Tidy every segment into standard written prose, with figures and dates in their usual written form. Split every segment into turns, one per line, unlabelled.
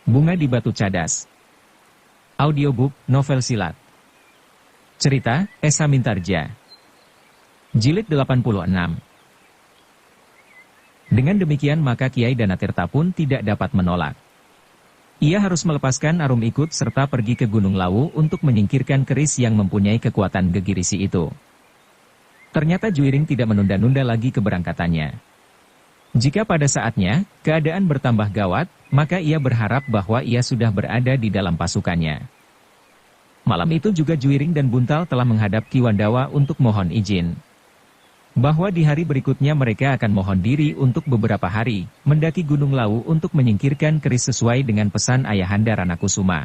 Bunga di Batu Cadas. Audiobook, novel silat. Cerita, Esa Mintarja. Jilid 86. Dengan demikian maka Kiai Danatirta pun tidak dapat menolak. Ia harus melepaskan Arum ikut serta pergi ke Gunung Lawu untuk menyingkirkan keris yang mempunyai kekuatan gegirisi itu. Ternyata Juiring tidak menunda-nunda lagi keberangkatannya. Jika pada saatnya, keadaan bertambah gawat, maka ia berharap bahwa ia sudah berada di dalam pasukannya. Malam itu juga Juiring dan Buntal telah menghadap Ki Wandawa untuk mohon izin. Bahwa di hari berikutnya mereka akan mohon diri untuk beberapa hari, mendaki Gunung Lawu untuk menyingkirkan keris sesuai dengan pesan Ayahanda Ranakusuma.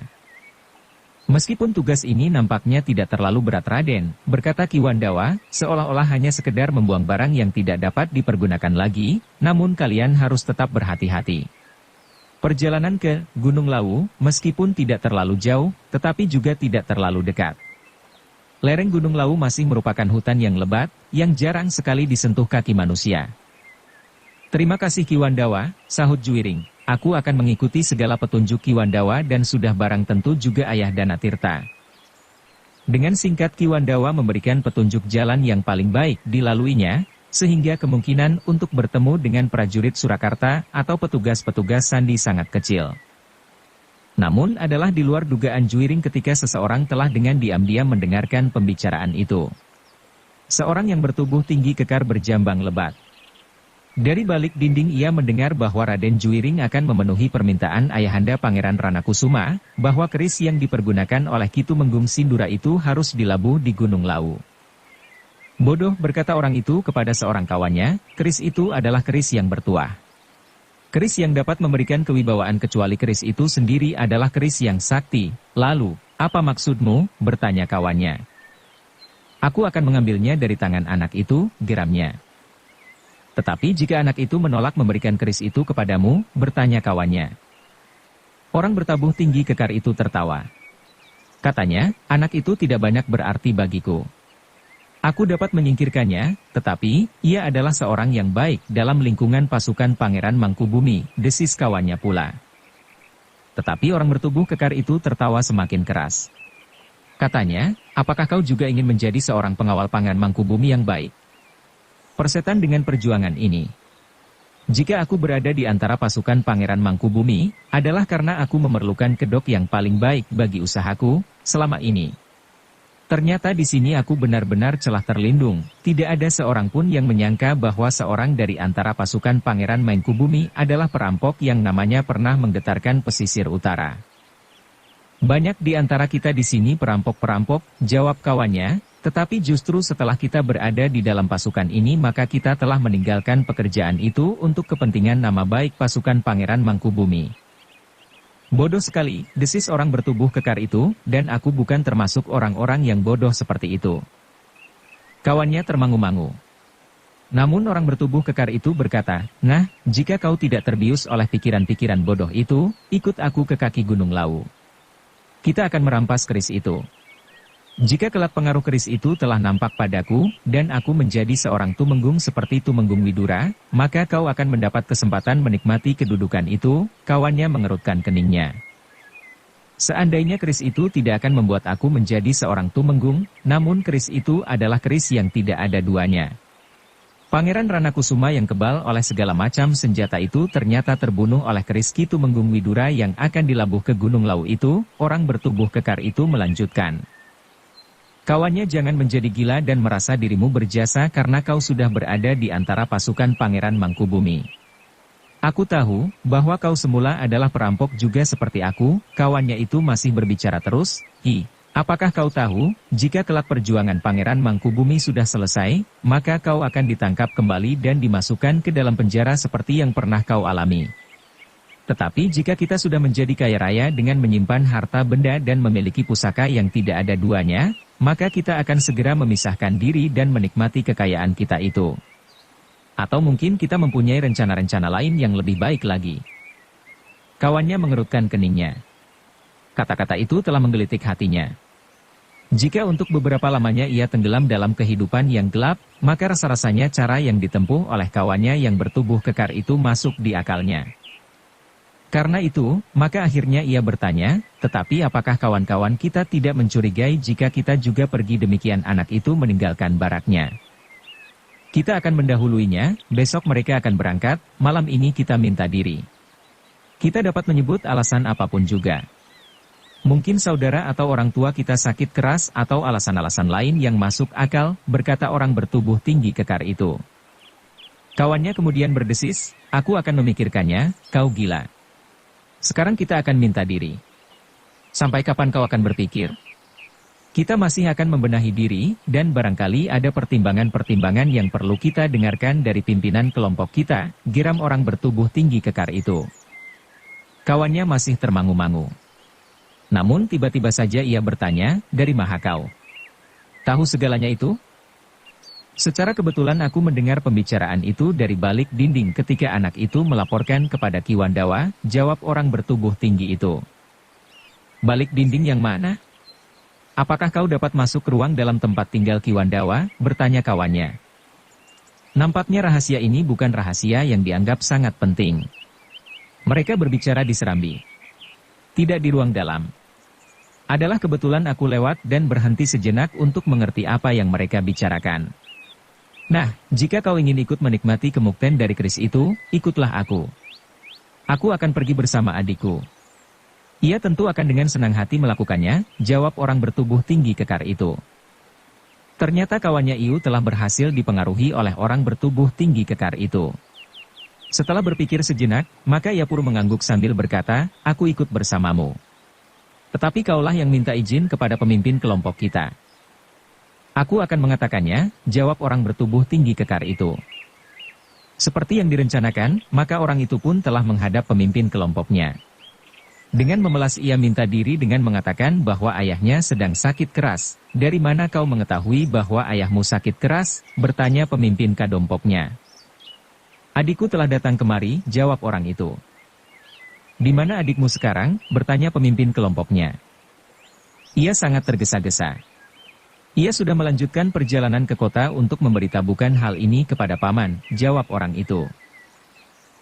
Meskipun tugas ini nampaknya tidak terlalu berat Raden, berkata Ki Wandawa, seolah-olah hanya sekedar membuang barang yang tidak dapat dipergunakan lagi, namun kalian harus tetap berhati-hati. Perjalanan ke Gunung Lawu, meskipun tidak terlalu jauh, tetapi juga tidak terlalu dekat. Lereng Gunung Lawu masih merupakan hutan yang lebat, yang jarang sekali disentuh kaki manusia. Terima kasih Ki Wandawa, sahut Juiring. Aku akan mengikuti segala petunjuk Ki Wandawa dan sudah barang tentu juga Ayah Danatirta. Dengan singkat Ki Wandawa memberikan petunjuk jalan yang paling baik dilaluinya, sehingga kemungkinan untuk bertemu dengan prajurit Surakarta atau petugas-petugas sandi sangat kecil. Namun adalah di luar dugaan Juiring ketika seseorang telah dengan diam-diam mendengarkan pembicaraan itu. Seorang yang bertubuh tinggi kekar berjambang lebat. Dari balik dinding ia mendengar bahwa Raden Juiring akan memenuhi permintaan Ayahanda Pangeran Ranakusuma, bahwa keris yang dipergunakan oleh Ki Tumenggung Sindura itu harus dilabuh di Gunung Lawu. Bodoh, berkata orang itu kepada seorang kawannya, keris itu adalah keris yang bertuah. Keris yang dapat memberikan kewibawaan kecuali keris itu sendiri adalah keris yang sakti. Lalu, apa maksudmu? Bertanya kawannya. Aku akan mengambilnya dari tangan anak itu, geramnya. Tetapi jika anak itu menolak memberikan keris itu kepadamu, bertanya kawannya. Orang bertabuh tinggi kekar itu tertawa. Katanya, anak itu tidak banyak berarti bagiku. Aku dapat menyingkirkannya, tetapi, ia adalah seorang yang baik dalam lingkungan pasukan Pangeran Mangkubumi, desis kawannya pula. Tetapi orang bertubuh kekar itu tertawa semakin keras. Katanya, apakah kau juga ingin menjadi seorang pengawal Pangeran Mangkubumi yang baik? Persetan dengan perjuangan ini. Jika aku berada di antara pasukan Pangeran Mangkubumi, adalah karena aku memerlukan kedok yang paling baik bagi usahaku selama ini. Ternyata di sini aku benar-benar celah terlindung, tidak ada seorang pun yang menyangka bahwa seorang dari antara pasukan Pangeran Mangkubumi adalah perampok yang namanya pernah menggetarkan pesisir utara. Banyak di antara kita di sini perampok-perampok, jawab kawannya, tetapi justru setelah kita berada di dalam pasukan ini maka kita telah meninggalkan pekerjaan itu untuk kepentingan nama baik pasukan Pangeran Mangkubumi. Bodoh sekali, desis orang bertubuh kekar itu, dan aku bukan termasuk orang-orang yang bodoh seperti itu. Kawannya termangu-mangu. Namun orang bertubuh kekar itu berkata, nah, jika kau tidak terbius oleh pikiran-pikiran bodoh itu, ikut aku ke kaki Gunung Lawu. Kita akan merampas keris itu. Jika kelak pengaruh keris itu telah nampak padaku, dan aku menjadi seorang tumenggung seperti Tumenggung Widura, maka kau akan mendapat kesempatan menikmati kedudukan itu, kawannya mengerutkan keningnya. Seandainya keris itu tidak akan membuat aku menjadi seorang tumenggung, namun keris itu adalah keris yang tidak ada duanya. Pangeran Ranakusuma yang kebal oleh segala macam senjata itu ternyata terbunuh oleh keris Ki Tumenggung Widura yang akan dilabuh ke Gunung Lawu itu, orang bertubuh kekar itu melanjutkan. Kawannya jangan menjadi gila dan merasa dirimu berjasa karena kau sudah berada di antara pasukan Pangeran Mangkubumi. Aku tahu bahwa kau semula adalah perampok juga seperti aku, kawannya itu masih berbicara terus, apakah kau tahu, jika kelak perjuangan Pangeran Mangkubumi sudah selesai, maka kau akan ditangkap kembali dan dimasukkan ke dalam penjara seperti yang pernah kau alami. Tetapi jika kita sudah menjadi kaya raya dengan menyimpan harta benda dan memiliki pusaka yang tidak ada duanya, maka kita akan segera memisahkan diri dan menikmati kekayaan kita itu. Atau mungkin kita mempunyai rencana-rencana lain yang lebih baik lagi. Kawannya mengerutkan keningnya. Kata-kata itu telah menggelitik hatinya. Jika untuk beberapa lamanya ia tenggelam dalam kehidupan yang gelap, maka rasa-rasanya cara yang ditempuh oleh kawannya yang bertubuh kekar itu masuk di akalnya. Karena itu, maka akhirnya ia bertanya, tetapi apakah kawan-kawan kita tidak mencurigai jika kita juga pergi demikian anak itu meninggalkan baraknya? Kita akan mendahuluinya, besok mereka akan berangkat, malam ini kita minta diri. Kita dapat menyebut alasan apapun juga. Mungkin saudara atau orang tua kita sakit keras atau alasan-alasan lain yang masuk akal, berkata orang bertubuh tinggi kekar itu. Kawannya kemudian berdesis, aku akan memikirkannya, kau gila. Sekarang kita akan minta diri. Sampai kapan kau akan berpikir? Kita masih akan membenahi diri, dan barangkali ada pertimbangan-pertimbangan yang perlu kita dengarkan dari pimpinan kelompok kita, geram orang bertubuh tinggi kekar itu. Kawannya masih termangu-mangu. Namun tiba-tiba saja ia bertanya, dari mana kau tahu segalanya itu? Secara kebetulan aku mendengar pembicaraan itu dari balik dinding ketika anak itu melaporkan kepada Ki Wandawa, jawab orang bertubuh tinggi itu. Balik dinding yang mana? Apakah kau dapat masuk ke ruang dalam tempat tinggal Ki Wandawa? Bertanya kawannya. Nampaknya rahasia ini bukan rahasia yang dianggap sangat penting. Mereka berbicara di serambi. Tidak di ruang dalam. Adalah kebetulan aku lewat dan berhenti sejenak untuk mengerti apa yang mereka bicarakan. Nah, jika kau ingin ikut menikmati kemukten dari keris itu, ikutlah aku. Aku akan pergi bersama adikku. Ia tentu akan dengan senang hati melakukannya, jawab orang bertubuh tinggi kekar itu. Ternyata kawannya Iu telah berhasil dipengaruhi oleh orang bertubuh tinggi kekar itu. Setelah berpikir sejenak, maka ia pun mengangguk sambil berkata, aku ikut bersamamu. Tetapi kaulah yang minta izin kepada pemimpin kelompok kita. Aku akan mengatakannya, jawab orang bertubuh tinggi kekar itu. Seperti yang direncanakan, maka orang itu pun telah menghadap pemimpin kelompoknya. Dengan memelas ia minta diri dengan mengatakan bahwa ayahnya sedang sakit keras. Dari mana kau mengetahui bahwa ayahmu sakit keras? Bertanya pemimpin kadompoknya. Adikku telah datang kemari, jawab orang itu. Di mana adikmu sekarang? Bertanya pemimpin kelompoknya. Ia sangat tergesa-gesa. Ia sudah melanjutkan perjalanan ke kota untuk memberitahukan hal ini kepada paman, jawab orang itu.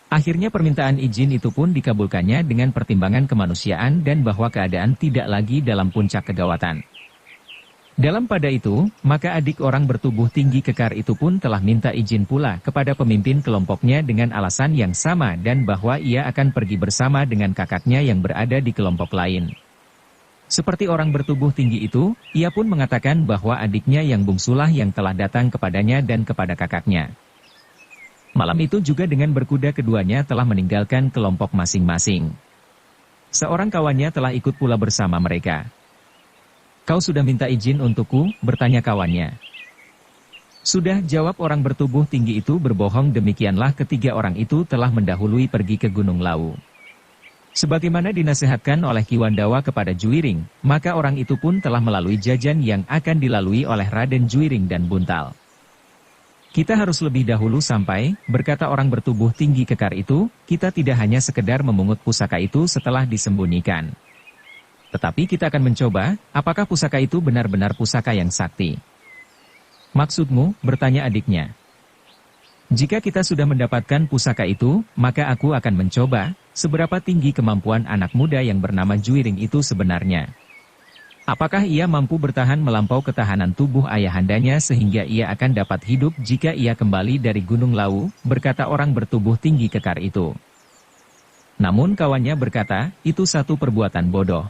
Akhirnya permintaan izin itu pun dikabulkannya dengan pertimbangan kemanusiaan dan bahwa keadaan tidak lagi dalam puncak kegawatan. Dalam pada itu, maka adik orang bertubuh tinggi kekar itu pun telah minta izin pula kepada pemimpin kelompoknya dengan alasan yang sama dan bahwa ia akan pergi bersama dengan kakaknya yang berada di kelompok lain. Seperti orang bertubuh tinggi itu, ia pun mengatakan bahwa adiknya yang bungsulah yang telah datang kepadanya dan kepada kakaknya. Malam itu juga dengan berkuda keduanya telah meninggalkan kelompok masing-masing. Seorang kawannya telah ikut pula bersama mereka. Kau sudah minta izin untukku? Bertanya kawannya. Sudah, jawab orang bertubuh tinggi itu. Berbohong demikianlah ketiga orang itu telah mendahului pergi ke Gunung Lawu. Sebagaimana dinasihatkan oleh Ki Wandawa kepada Juwiring, maka orang itu pun telah melalui jajan yang akan dilalui oleh Raden Juwiring dan Buntal. Kita harus lebih dahulu sampai, berkata orang bertubuh tinggi kekar itu, kita tidak hanya sekedar memungut pusaka itu setelah disembunyikan. Tetapi kita akan mencoba, apakah pusaka itu benar-benar pusaka yang sakti. Maksudmu? Bertanya adiknya. Jika kita sudah mendapatkan pusaka itu, maka aku akan mencoba, seberapa tinggi kemampuan anak muda yang bernama Juwiring itu sebenarnya. Apakah ia mampu bertahan melampau ketahanan tubuh ayahandanya sehingga ia akan dapat hidup jika ia kembali dari Gunung Lawu, berkata orang bertubuh tinggi kekar itu. Namun kawannya berkata, itu satu perbuatan bodoh.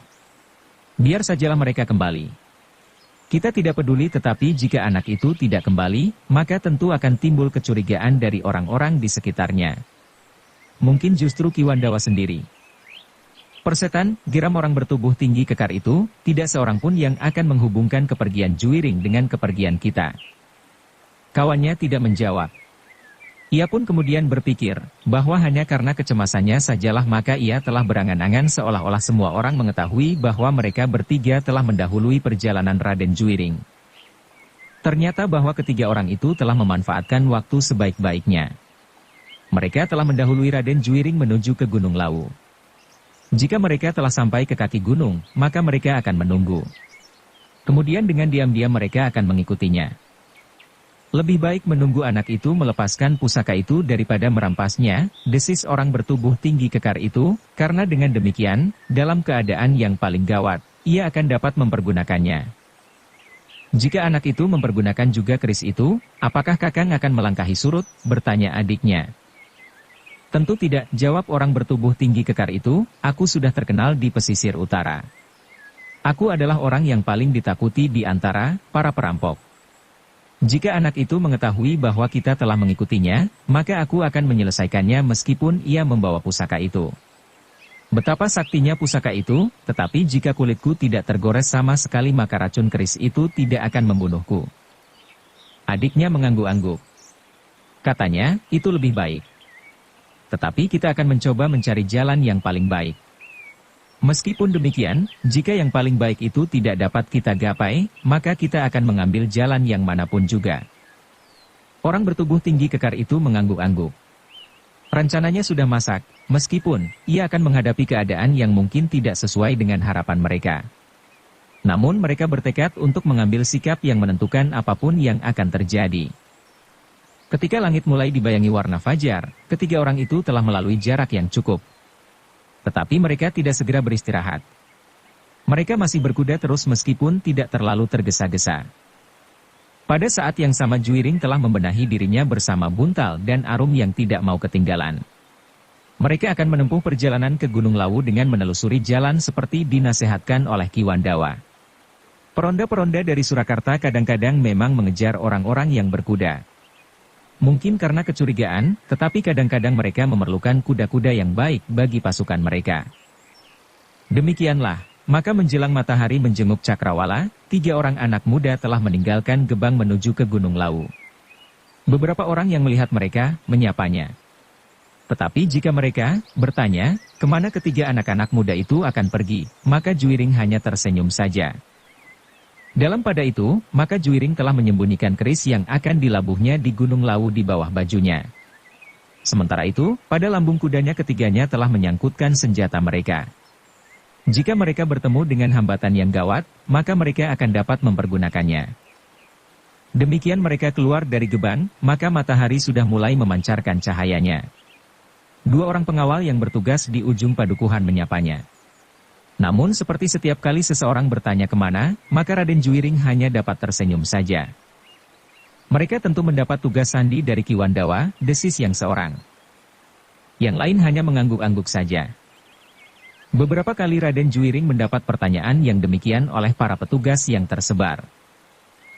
Biar sajalah mereka kembali. Kita tidak peduli, tetapi jika anak itu tidak kembali, maka tentu akan timbul kecurigaan dari orang-orang di sekitarnya. Mungkin justru Ki Wandawa sendiri. Persetan, geram orang bertubuh tinggi kekar itu, tidak seorang pun yang akan menghubungkan kepergian Juwiring dengan kepergian kita. Kawannya tidak menjawab. Ia pun kemudian berpikir, bahwa hanya karena kecemasannya sajalah maka ia telah berangan-angan seolah-olah semua orang mengetahui bahwa mereka bertiga telah mendahului perjalanan Raden Juwiring. Ternyata bahwa ketiga orang itu telah memanfaatkan waktu sebaik-baiknya. Mereka telah mendahului Raden Juwiring menuju ke Gunung Lawu. Jika mereka telah sampai ke kaki gunung, maka mereka akan menunggu. Kemudian dengan diam-diam mereka akan mengikutinya. Lebih baik menunggu anak itu melepaskan pusaka itu daripada merampasnya, desis orang bertubuh tinggi kekar itu, karena dengan demikian, dalam keadaan yang paling gawat, ia akan dapat mempergunakannya. Jika anak itu mempergunakan juga keris itu, apakah Kakang akan melangkahi surut? Bertanya adiknya. Tentu tidak, jawab orang bertubuh tinggi kekar itu, aku sudah terkenal di pesisir utara. Aku adalah orang yang paling ditakuti di antara para perampok. Jika anak itu mengetahui bahwa kita telah mengikutinya, maka aku akan menyelesaikannya meskipun ia membawa pusaka itu. Betapa saktinya pusaka itu, tetapi jika kulitku tidak tergores sama sekali maka racun keris itu tidak akan membunuhku. Adiknya mengangguk-angguk. Katanya, itu lebih baik. Tetapi kita akan mencoba mencari jalan yang paling baik. Meskipun demikian, jika yang paling baik itu tidak dapat kita gapai, maka kita akan mengambil jalan yang manapun juga. Orang bertubuh tinggi kekar itu mengangguk-angguk. Rencananya sudah masak, meskipun ia akan menghadapi keadaan yang mungkin tidak sesuai dengan harapan mereka. Namun mereka bertekad untuk mengambil sikap yang menentukan apapun yang akan terjadi. Ketika langit mulai dibayangi warna fajar, ketiga orang itu telah melalui jarak yang cukup. Tetapi mereka tidak segera beristirahat. Mereka masih berkuda terus meskipun tidak terlalu tergesa-gesa. Pada saat yang sama Juiring telah membenahi dirinya bersama Buntal dan Arum yang tidak mau ketinggalan. Mereka akan menempuh perjalanan ke Gunung Lawu dengan menelusuri jalan seperti dinasehatkan oleh Ki Wandawa. Peronda-peronda dari Surakarta kadang-kadang memang mengejar orang-orang yang berkuda. Mungkin karena kecurigaan, tetapi kadang-kadang mereka memerlukan kuda-kuda yang baik bagi pasukan mereka. Demikianlah, maka menjelang matahari menjenguk Cakrawala, 3 orang anak muda telah meninggalkan Gebang menuju ke Gunung Lawu. Beberapa orang yang melihat mereka, menyapanya. Tetapi jika mereka bertanya, kemana ketiga anak-anak muda itu akan pergi, maka Juiring hanya tersenyum saja. Dalam pada itu, maka Juiring telah menyembunyikan keris yang akan dilabuhnya di Gunung Lawu di bawah bajunya. Sementara itu, pada lambung kudanya ketiganya telah menyangkutkan senjata mereka. Jika mereka bertemu dengan hambatan yang gawat, maka mereka akan dapat mempergunakannya. Demikian mereka keluar dari Gebang, maka matahari sudah mulai memancarkan cahayanya. 2 orang pengawal yang bertugas di ujung padukuhan menyapanya. Namun seperti setiap kali seseorang bertanya kemana, maka Raden Juiring hanya dapat tersenyum saja. Mereka tentu mendapat tugas sandi dari Ki Wandawa, desis yang seorang. Yang lain hanya mengangguk-angguk saja. Beberapa kali Raden Juiring mendapat pertanyaan yang demikian oleh para petugas yang tersebar.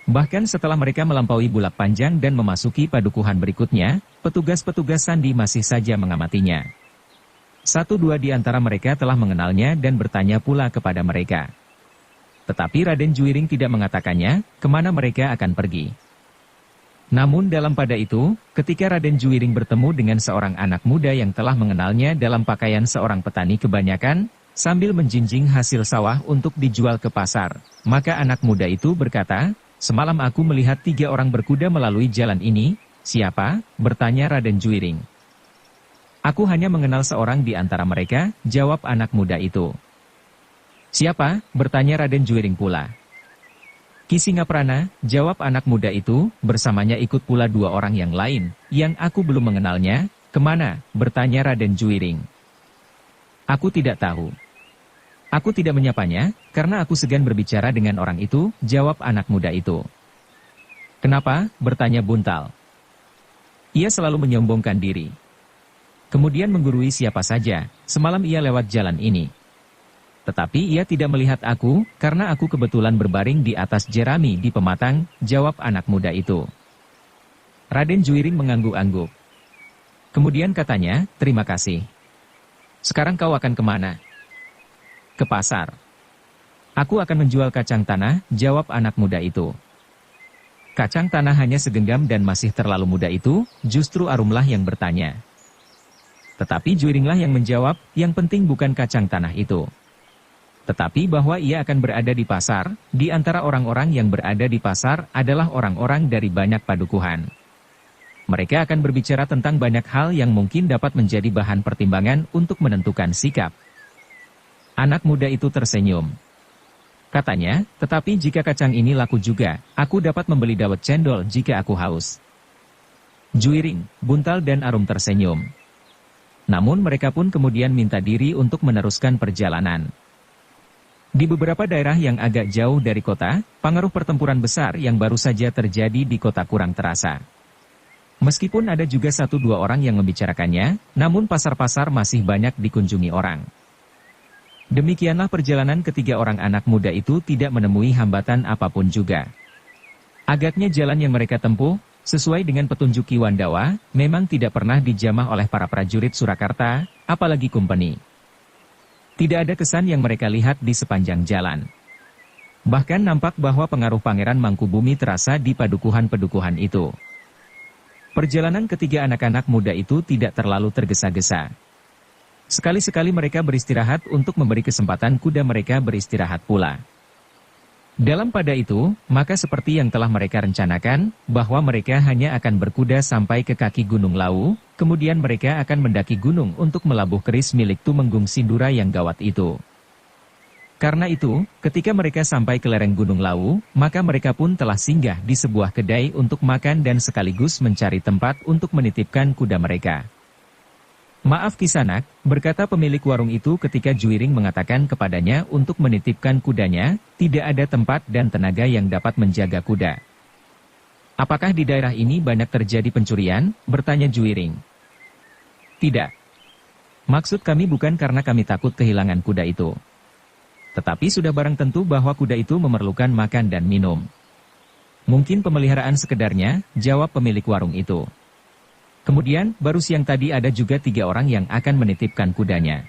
Bahkan setelah mereka melampaui Bulak Panjang dan memasuki padukuhan berikutnya, petugas-petugas sandi masih saja mengamatinya. 1-2 di antara mereka telah mengenalnya dan bertanya pula kepada mereka. Tetapi Raden Juiring tidak mengatakannya, kemana mereka akan pergi. Namun dalam pada itu, ketika Raden Juiring bertemu dengan seorang anak muda yang telah mengenalnya dalam pakaian seorang petani kebanyakan, sambil menjinjing hasil sawah untuk dijual ke pasar, maka anak muda itu berkata, semalam aku melihat 3 orang berkuda melalui jalan ini, siapa? Bertanya Raden Juiring. Aku hanya mengenal seorang di antara mereka, jawab anak muda itu. Siapa? Bertanya Raden Juiring pula. Ki Singaprana, jawab anak muda itu, bersamanya ikut pula 2 orang yang lain, yang aku belum mengenalnya, kemana? Bertanya Raden Juiring. Aku tidak tahu. Aku tidak menyapanya, karena aku segan berbicara dengan orang itu, jawab anak muda itu. Kenapa? Bertanya Buntal. Ia selalu menyombongkan diri. Kemudian menggurui siapa saja, semalam ia lewat jalan ini. Tetapi ia tidak melihat aku, karena aku kebetulan berbaring di atas jerami di pematang, jawab anak muda itu. Raden Juiring mengangguk-angguk. Kemudian katanya, terima kasih. Sekarang kau akan kemana? Ke pasar. Aku akan menjual kacang tanah, jawab anak muda itu. Kacang tanah hanya segenggam dan masih terlalu muda itu, justru Arumlah yang bertanya. Tetapi Juiringlah yang menjawab, yang penting bukan kacang tanah itu. Tetapi bahwa ia akan berada di pasar, di antara orang-orang yang berada di pasar adalah orang-orang dari banyak padukuhan. Mereka akan berbicara tentang banyak hal yang mungkin dapat menjadi bahan pertimbangan untuk menentukan sikap. Anak muda itu tersenyum. Katanya, tetapi jika kacang ini laku juga, aku dapat membeli dawet cendol jika aku haus. Juiring, Buntal dan Arum tersenyum. Namun mereka pun kemudian minta diri untuk meneruskan perjalanan. Di beberapa daerah yang agak jauh dari kota, pengaruh pertempuran besar yang baru saja terjadi di kota kurang terasa. Meskipun ada juga 1-2 orang yang membicarakannya, namun pasar-pasar masih banyak dikunjungi orang. Demikianlah perjalanan ketiga orang anak muda itu tidak menemui hambatan apapun juga. Agaknya jalan yang mereka tempuh, sesuai dengan petunjuk Ki Wandawa, memang tidak pernah dijamah oleh para prajurit Surakarta, apalagi Kumpeni. Tidak ada kesan yang mereka lihat di sepanjang jalan. Bahkan nampak bahwa pengaruh Pangeran Mangkubumi terasa di padukuhan-padukuhan itu. Perjalanan ketiga anak-anak muda itu tidak terlalu tergesa-gesa. Sekali-sekali mereka beristirahat untuk memberi kesempatan kuda mereka beristirahat pula. Dalam pada itu, maka seperti yang telah mereka rencanakan, bahwa mereka hanya akan berkuda sampai ke kaki Gunung Lawu, kemudian mereka akan mendaki gunung untuk melabuh keris milik Tumenggung Sindura yang gawat itu. Karena itu, ketika mereka sampai ke lereng Gunung Lawu, maka mereka pun telah singgah di sebuah kedai untuk makan dan sekaligus mencari tempat untuk menitipkan kuda mereka. Maaf Kisanak, berkata pemilik warung itu ketika Juiring mengatakan kepadanya untuk menitipkan kudanya, tidak ada tempat dan tenaga yang dapat menjaga kuda. Apakah di daerah ini banyak terjadi pencurian? Bertanya Juiring. Tidak. Maksud kami bukan karena kami takut kehilangan kuda itu. Tetapi sudah barang tentu bahwa kuda itu memerlukan makan dan minum. Mungkin pemeliharaan sekedarnya, jawab pemilik warung itu. Kemudian, baru siang tadi ada juga 3 orang yang akan menitipkan kudanya.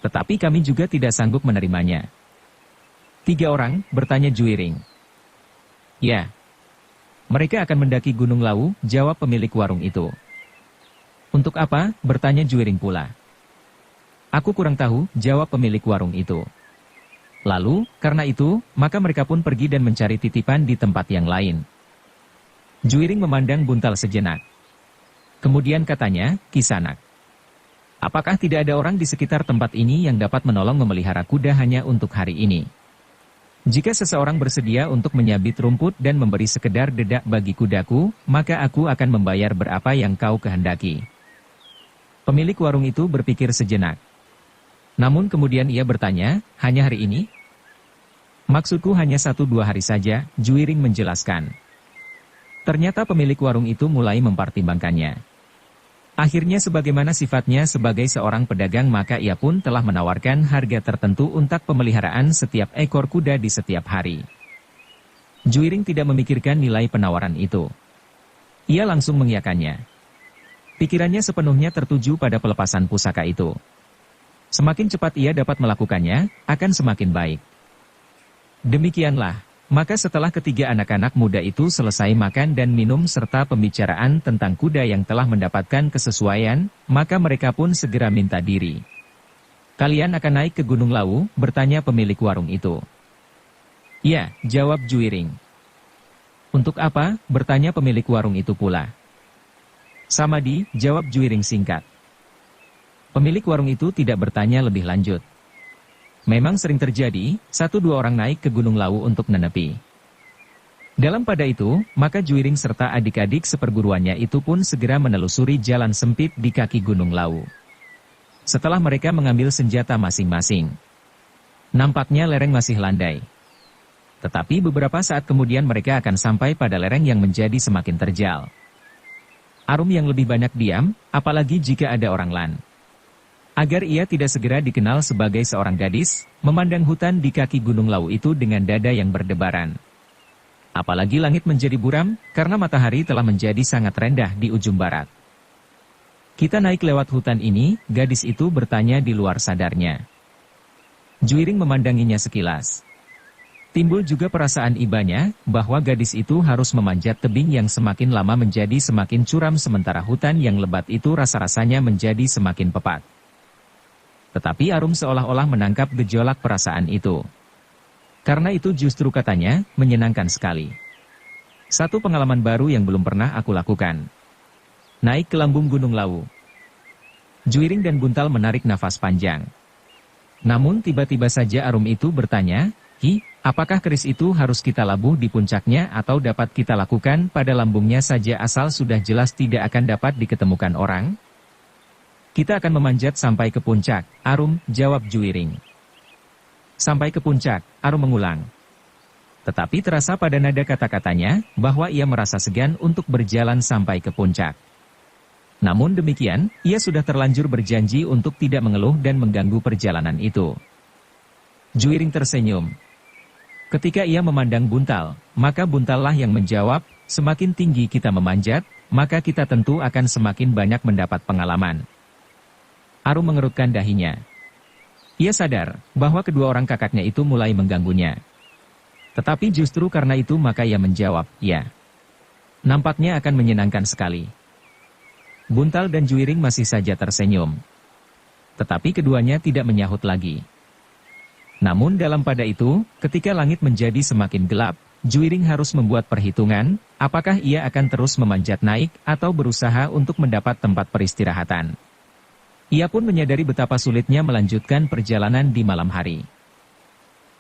Tetapi kami juga tidak sanggup menerimanya. 3 orang, bertanya Juiring. Ya. Mereka akan mendaki Gunung Lawu, jawab pemilik warung itu. Untuk apa? Bertanya Juiring pula. Aku kurang tahu, jawab pemilik warung itu. Lalu, karena itu, maka mereka pun pergi dan mencari titipan di tempat yang lain. Juiring memandang Buntal sejenak. Kemudian katanya, Kisanak. Apakah tidak ada orang di sekitar tempat ini yang dapat menolong memelihara kuda hanya untuk hari ini? Jika seseorang bersedia untuk menyabit rumput dan memberi sekedar dedak bagi kudaku, maka aku akan membayar berapa yang kau kehendaki. Pemilik warung itu berpikir sejenak. Namun kemudian ia bertanya, hanya hari ini? Maksudku hanya 1-2 hari saja, Juiring menjelaskan. Ternyata pemilik warung itu mulai mempertimbangkannya. Akhirnya sebagaimana sifatnya sebagai seorang pedagang maka ia pun telah menawarkan harga tertentu untuk pemeliharaan setiap ekor kuda di setiap hari. Juiring tidak memikirkan nilai penawaran itu. Ia langsung mengiyakannya. Pikirannya sepenuhnya tertuju pada pelepasan pusaka itu. Semakin cepat ia dapat melakukannya, akan semakin baik. Demikianlah. Maka setelah ketiga anak-anak muda itu selesai makan dan minum serta pembicaraan tentang kuda yang telah mendapatkan kesesuaian, maka mereka pun segera minta diri. Kalian akan naik ke Gunung Lawu? Bertanya pemilik warung itu. Ya, jawab Juiring. Untuk apa? Bertanya pemilik warung itu pula. Samadi, jawab Juiring singkat. Pemilik warung itu tidak bertanya lebih lanjut. Memang sering terjadi, 1-2 orang naik ke Gunung Lawu untuk menepi. Dalam pada itu, maka Juiring serta adik-adik seperguruannya itu pun segera menelusuri jalan sempit di kaki Gunung Lawu. Setelah mereka mengambil senjata masing-masing. Nampaknya lereng masih landai. Tetapi beberapa saat kemudian mereka akan sampai pada lereng yang menjadi semakin terjal. Arum yang lebih banyak diam, apalagi jika ada orang lan. Agar ia tidak segera dikenal sebagai seorang gadis, memandang hutan di kaki Gunung Lawu itu dengan dada yang berdebaran. Apalagi langit menjadi buram, karena matahari telah menjadi sangat rendah di ujung barat. Kita naik lewat hutan ini, gadis itu bertanya di luar sadarnya. Juiring memandanginya sekilas. Timbul juga perasaan ibanya, bahwa gadis itu harus memanjat tebing yang semakin lama menjadi semakin curam sementara hutan yang lebat itu rasa-rasanya menjadi semakin pepat. Tetapi Arum seolah-olah menangkap gejolak perasaan itu. Karena itu justru katanya, menyenangkan sekali. Satu pengalaman baru yang belum pernah aku lakukan. Naik ke lambung Gunung Lawu. Juiring dan Buntal menarik nafas panjang. Namun tiba-tiba saja Arum itu bertanya, "Hi, Apakah keris itu harus kita labuh di puncaknya atau dapat kita lakukan pada lambungnya saja asal sudah jelas tidak akan dapat diketemukan orang? Kita akan memanjat sampai ke puncak, Arum, jawab Juiring. Sampai ke puncak, Arum mengulang. Tetapi terasa pada nada kata-katanya, bahwa ia merasa segan untuk berjalan sampai ke puncak. Namun demikian, ia sudah terlanjur berjanji untuk tidak mengeluh dan mengganggu perjalanan itu. Juiring tersenyum. Ketika ia memandang Buntal, maka Buntallah yang menjawab, semakin tinggi kita memanjat, maka kita tentu akan semakin banyak mendapat pengalaman. Arum mengerutkan dahinya. Ia sadar, bahwa kedua orang kakaknya itu mulai mengganggunya. Tetapi justru karena itu maka ia menjawab, ya. Nampaknya akan menyenangkan sekali. Buntal dan Juiring masih saja tersenyum. Tetapi keduanya tidak menyahut lagi. Namun dalam pada itu, ketika langit menjadi semakin gelap, Juiring harus membuat perhitungan, apakah ia akan terus memanjat naik atau berusaha untuk mendapat tempat peristirahatan. Ia pun menyadari betapa sulitnya melanjutkan perjalanan di malam hari.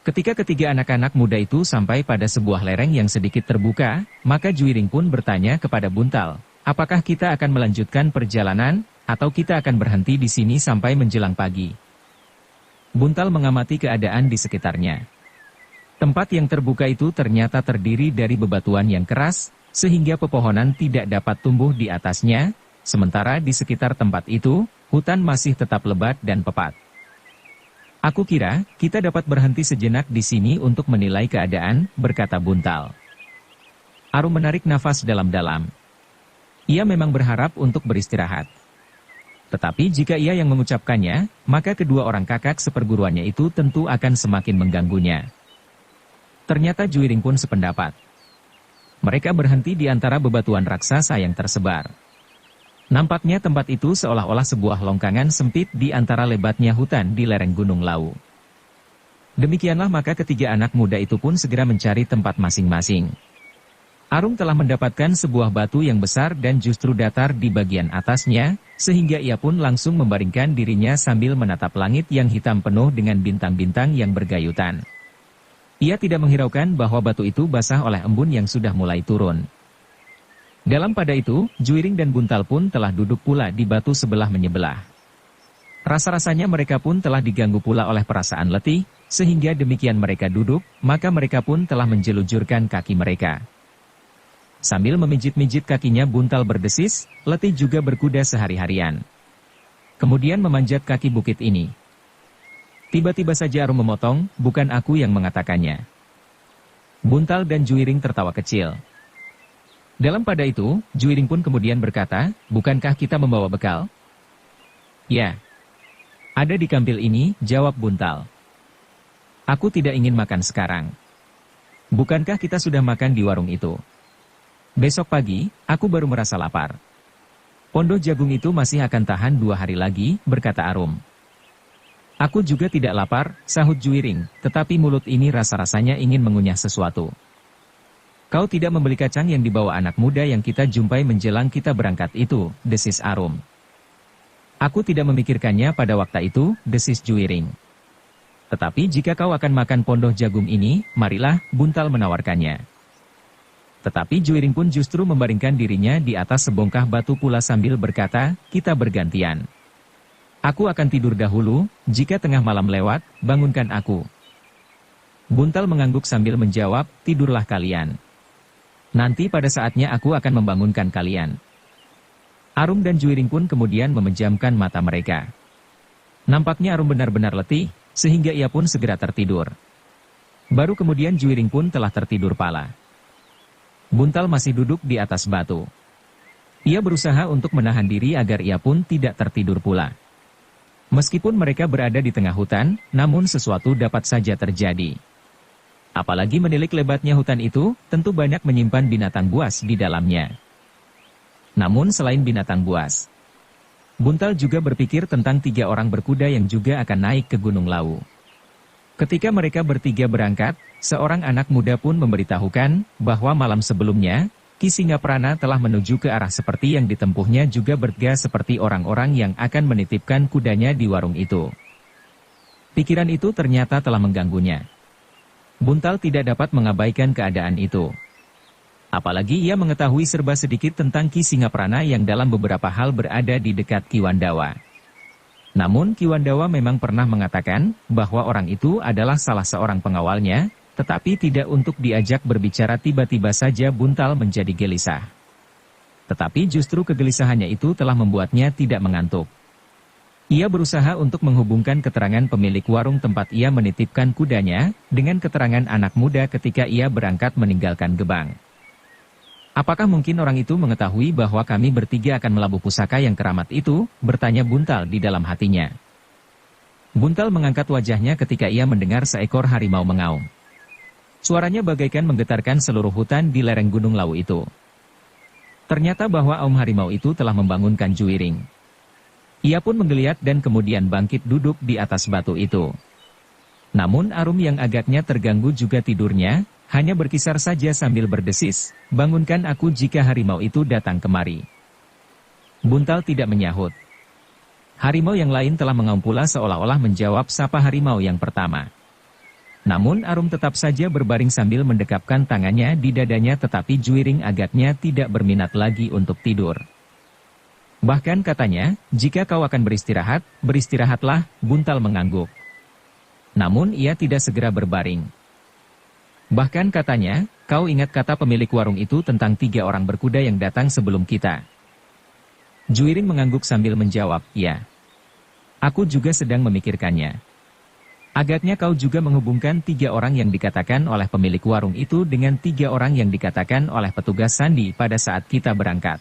Ketika ketiga anak-anak muda itu sampai pada sebuah lereng yang sedikit terbuka, maka Juiring pun bertanya kepada Buntal, apakah kita akan melanjutkan perjalanan, atau kita akan berhenti di sini sampai menjelang pagi? Buntal mengamati keadaan di sekitarnya. Tempat yang terbuka itu ternyata terdiri dari bebatuan yang keras, sehingga pepohonan tidak dapat tumbuh di atasnya, sementara di sekitar tempat itu, hutan masih tetap lebat dan pepat. Aku kira, kita dapat berhenti sejenak di sini untuk menilai keadaan, berkata Buntal. Arum menarik nafas dalam-dalam. Ia memang berharap untuk beristirahat. Tetapi jika ia yang mengucapkannya, maka kedua orang kakak seperguruannya itu tentu akan semakin mengganggunya. Ternyata Juiring pun sependapat. Mereka berhenti di antara bebatuan raksasa yang tersebar. Nampaknya tempat itu seolah-olah sebuah longgangan sempit di antara lebatnya hutan di lereng Gunung Lawu. Demikianlah maka ketiga anak muda itu pun segera mencari tempat masing-masing. Arum telah mendapatkan sebuah batu yang besar dan justru datar di bagian atasnya, sehingga ia pun langsung membaringkan dirinya sambil menatap langit yang hitam penuh dengan bintang-bintang yang bergayutan. Ia tidak menghiraukan bahwa batu itu basah oleh embun yang sudah mulai turun. Dalam pada itu, Juiring dan Buntal pun telah duduk pula di batu sebelah menyebelah. Rasa-rasanya mereka pun telah diganggu pula oleh perasaan letih, sehingga demikian mereka duduk, maka mereka pun telah menjelujurkan kaki mereka. Sambil memijit-mijit kakinya Buntal berdesis, letih juga berkuda sehari-harian. Kemudian memanjat kaki bukit ini. Tiba-tiba saja Arum memotong, bukan aku yang mengatakannya. Buntal dan Juiring tertawa kecil. Dalam pada itu, Juiring pun kemudian berkata, bukankah kita membawa bekal? Ya. Ada di kampil ini, jawab Buntal. Aku tidak ingin makan sekarang. Bukankah kita sudah makan di warung itu? Besok pagi, aku baru merasa lapar. Pondoh jagung itu masih akan tahan 2 hari lagi, berkata Arum. Aku juga tidak lapar, sahut Juiring, tetapi mulut ini rasa-rasanya ingin mengunyah sesuatu. Kau tidak membeli kacang yang dibawa anak muda yang kita jumpai menjelang kita berangkat itu, desis Arum. Aku tidak memikirkannya pada waktu itu, desis Juiring. Tetapi jika kau akan makan pondoh jagung ini, marilah, Buntal menawarkannya. Tetapi Juiring pun justru membaringkan dirinya di atas sebongkah batu pula sambil berkata, kita bergantian. Aku akan tidur dahulu, jika tengah malam lewat, bangunkan aku. Buntal mengangguk sambil menjawab, tidurlah kalian. Nanti pada saatnya aku akan membangunkan kalian. Arum dan Juiring pun kemudian memejamkan mata mereka. Nampaknya Arum benar-benar letih, sehingga ia pun segera tertidur. Baru kemudian Juiring pun telah tertidur pala. Buntal masih duduk di atas batu. Ia berusaha untuk menahan diri agar ia pun tidak tertidur pula. Meskipun mereka berada di tengah hutan, namun sesuatu dapat saja terjadi. Apalagi menilik lebatnya hutan itu, tentu banyak menyimpan binatang buas di dalamnya. Namun selain binatang buas, Buntal juga berpikir tentang 3 orang berkuda yang juga akan naik ke Gunung Lawu. Ketika mereka bertiga berangkat, seorang anak muda pun memberitahukan bahwa malam sebelumnya, Ki Singaprana telah menuju ke arah seperti yang ditempuhnya juga bergegas seperti orang-orang yang akan menitipkan kudanya di warung itu. Pikiran itu ternyata telah mengganggunya. Buntal tidak dapat mengabaikan keadaan itu. Apalagi ia mengetahui serba sedikit tentang Ki Singaprana yang dalam beberapa hal berada di dekat Ki Wandawa. Namun Ki Wandawa memang pernah mengatakan bahwa orang itu adalah salah seorang pengawalnya, tetapi tidak untuk diajak berbicara. Tiba-tiba saja Buntal menjadi gelisah. Tetapi justru kegelisahannya itu telah membuatnya tidak mengantuk. Ia berusaha untuk menghubungkan keterangan pemilik warung tempat ia menitipkan kudanya, dengan keterangan anak muda ketika ia berangkat meninggalkan Gebang. Apakah mungkin orang itu mengetahui bahwa kami bertiga akan melabuh pusaka yang keramat itu? Bertanya Buntal di dalam hatinya. Buntal mengangkat wajahnya ketika ia mendengar seekor harimau mengaum. Suaranya bagaikan menggetarkan seluruh hutan di lereng Gunung Lawu itu. Ternyata bahwa aum harimau itu telah membangunkan Juwiring. Ia pun menggeliat dan kemudian bangkit duduk di atas batu itu. Namun Arum yang agaknya terganggu juga tidurnya, hanya berkisar saja sambil berdesis, "Bangunkan aku jika harimau itu datang kemari." Buntal tidak menyahut. Harimau yang lain telah mengaum pula seolah-olah menjawab sapa harimau yang pertama. Namun Arum tetap saja berbaring sambil mendekapkan tangannya di dadanya, tetapi Juwiring agaknya tidak berminat lagi untuk tidur. Bahkan katanya, "Jika kau akan beristirahat, beristirahatlah." Buntal mengangguk. Namun ia tidak segera berbaring. Bahkan katanya, "Kau ingat kata pemilik warung itu tentang 3 orang berkuda yang datang sebelum kita?" Juwiring mengangguk sambil menjawab, "Ya. Aku juga sedang memikirkannya. Agaknya kau juga menghubungkan 3 orang yang dikatakan oleh pemilik warung itu dengan 3 orang yang dikatakan oleh petugas sandi pada saat kita berangkat.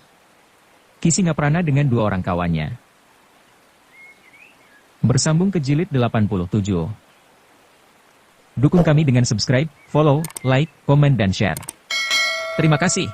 Ki Singaprana dengan 2 orang kawannya." Bersambung ke jilid 87. Dukung kami dengan subscribe, follow, like, komen dan share. Terima kasih.